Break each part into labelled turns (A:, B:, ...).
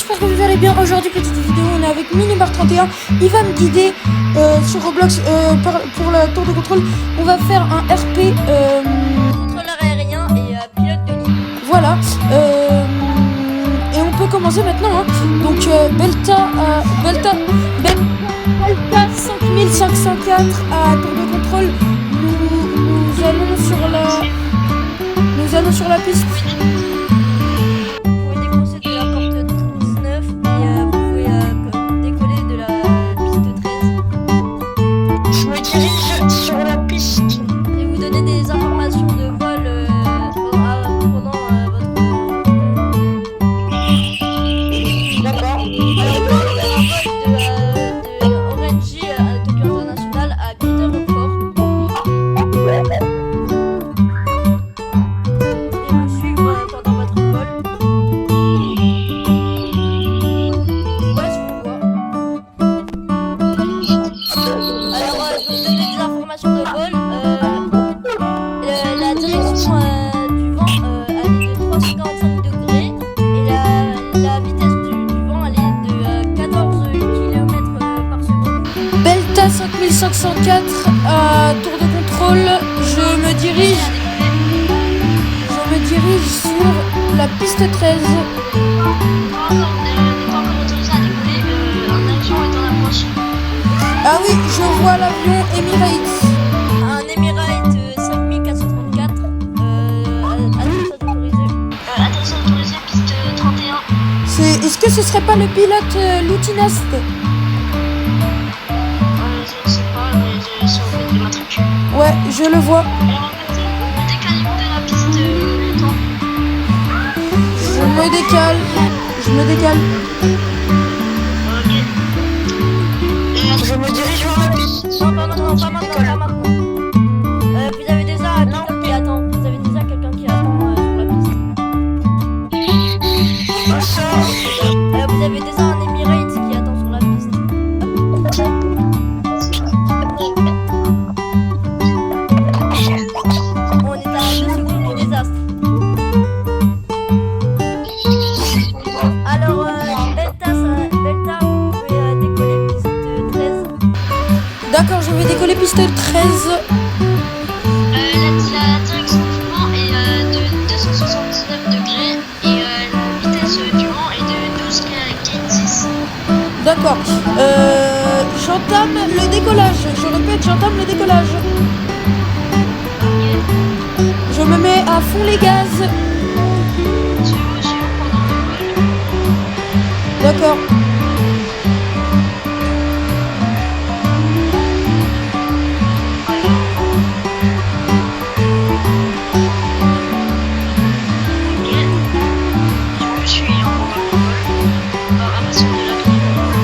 A: j'espère que vous allez bien. Aujourd'hui, petite vidéo, on est avec Minibar31. Il va me guider sur Roblox pour la tour de contrôle. On va faire un RP
B: contrôleur aérien et pilote de ligne.
A: Voilà. Et on peut commencer maintenant. Hein. Donc Belta 5504 à tour de contrôle. Nous allons sur la piste.
B: Vous pouvez décoller de la porte 19 et vous pouvez décoller de la piste 13.
C: Je me dirige sur la piste.
B: Et vous donner des informations de vol pendant votre...
C: D'accord.
B: de Orange à Tokyo International à Glitter Rockford. Et vous suivre pendant votre vol. Ouais, je vous vois. Alors, je vais vous donner des informations de vol. La direction du vent, elle est de 345 degrés. Et la vitesse du vent, elle est de 14 km par seconde.
A: Belta 5504 à tour de contrôle. Je me dirige sur la piste 13.
C: On n'est pas encore autorisé à décoller. Un avion est en approche.
A: Ah oui, je vois l'avion Emirates.
B: Un Emirates 5434. Atterrissage autorisé.
C: Attention autorisé, piste 31.
A: Est-ce que ce serait pas le pilote Loutinast?
C: Je ne sais pas, mais si on fait des matricules.
A: Ouais, je le vois.
C: Alors en fait, le décalibre de la piste, le temps.
A: Je me décale.
C: Ok. Et je me dirige vers la piste.
B: Non, pas maintenant. Vous avez déjà quelqu'un qui attend. Vous avez déjà quelqu'un qui attend sur la piste.
C: Ah, ça.
B: Vous avez déjà un Emirates qui attend sur la piste. On est à 2 secondes du désastre. Alors, Belta, vous pouvez décoller piste 13.
A: D'accord, je vais décoller piste 13.
C: La direction du vent est de 279 degrés et la vitesse du vent est de 12 km 6.
A: D'accord. J'entame le décollage. Je répète, j'entame le décollage. Je me mets à fond les gaz.
C: Je vous suis pendant le vol.
A: D'accord.
C: Je suis pendant le vol. À partir de la tour de contrôle.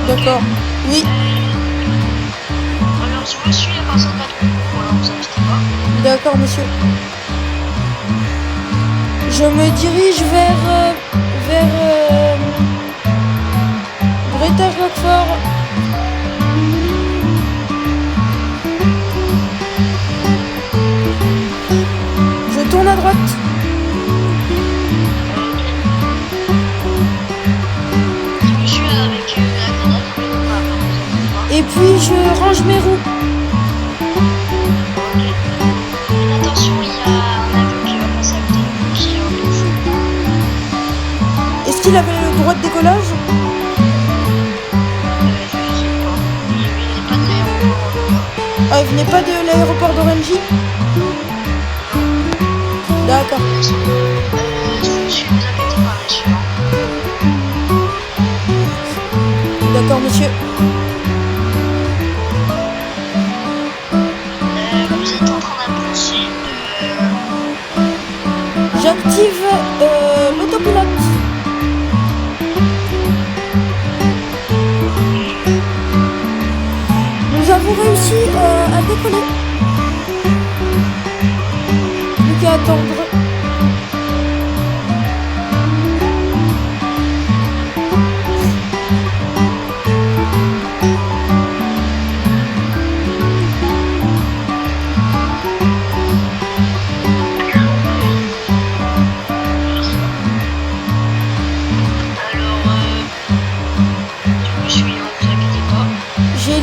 A: D'accord. Oui.
C: Alors je vous suis à partir de la tour de contrôle, vous inquiétez pas.
A: D'accord, monsieur. Je me dirige vers Bretagne Roquefort. Je tourne à droite.
C: Je vous suis avec la grenade.
A: Et puis je range mes roues.
C: Attention, il y a un avion qui va passer à côté de nous qui est en rouge.
A: Est-ce qu'il avait le droit de décollage?
C: Je sais pas. Il n'est pas de l'aéroport.
A: Ah, il venait pas de l'aéroport d'Orange? D'accord.
C: Je vous suis, vous inquiétez pas, monsieur.
A: D'accord, monsieur.
C: Vous êtes en train d'approcher de...
A: J'active l'autopilote. Nous avons réussi à décoller. Plus qu'à attendre.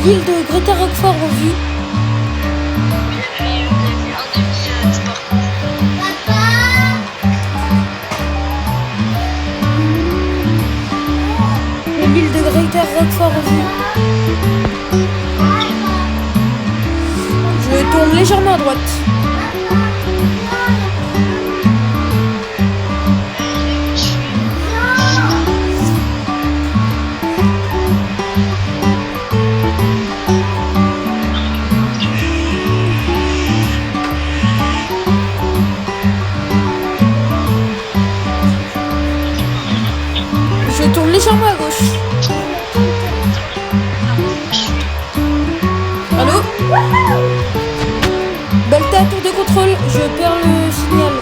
A: l'île de Greta Roquefort en vue.
C: Oui, et puis vous avez fait un demi du parcours.
A: L'île de Greta Roquefort en vue. Je tourne légèrement à droite. Je tourne légèrement à gauche. Allô? Belta, tour de contrôle, je perds le signal.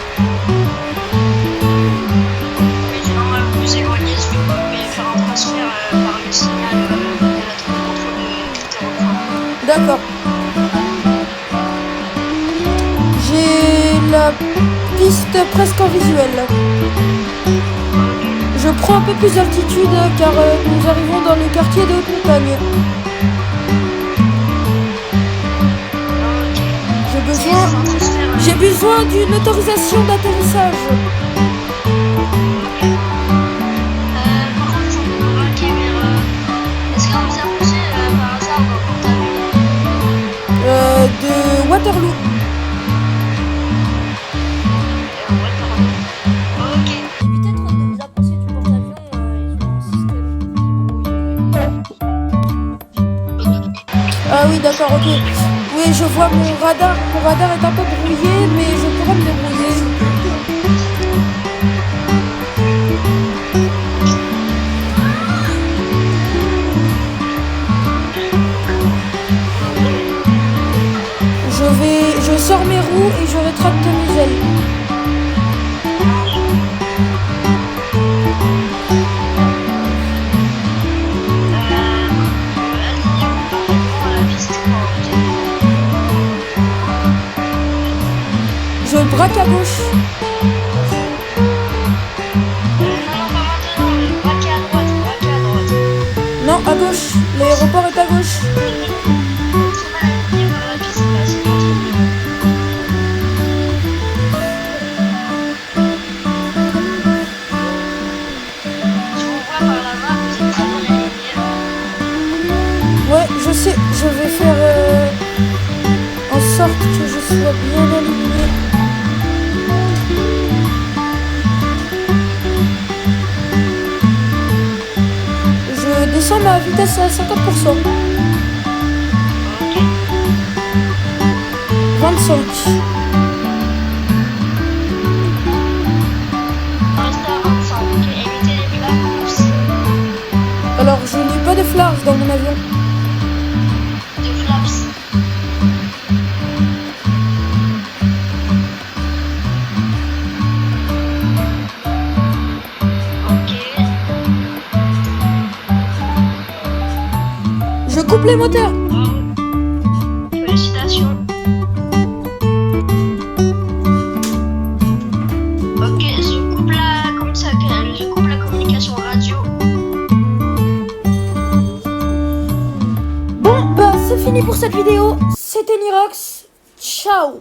C: Oui, c'est normal, vous vous éloignez, si vous pouvez faire un transfert par le signal de la tour de contrôle de Greta Roquefort.
A: D'accord. J'ai la piste presque en visuel. Je prends un peu plus d'altitude car nous arrivons dans le quartier de haute montagne. J'ai besoin d'une autorisation d'atterrissage.
C: Par contre, je vous braquer vers. Est-ce qu'on vous a poussé par hasard dans Porte-Avions
A: De Waterloo.
C: Waterloo. Ok.
B: Évitez de vous approcher du porte-avions, ils ont un système qui brouille.
A: Ah oui, d'accord, ok. Oui, je vois mon radar. Mon radar est un peu brouillé, mais je pourrais me débrouiller. Je sors mes roues et je rétracte mes ailes. Je braque à gauche. Non, à gauche. L'aéroport est à gauche. Ouais, je sais. Je vais faire en sorte que je sois bien aligné. Je descends ma vitesse à 50%. 25. Alors, je n'ai pas de flares dans mon avion.
C: De flaps. Ok.
A: Je coupe les moteurs.
C: Bravo. Félicitations. Ok, je coupe la communication radio.
A: Bon, bah c'est fini pour cette vidéo. C'était Nirox. Ciao.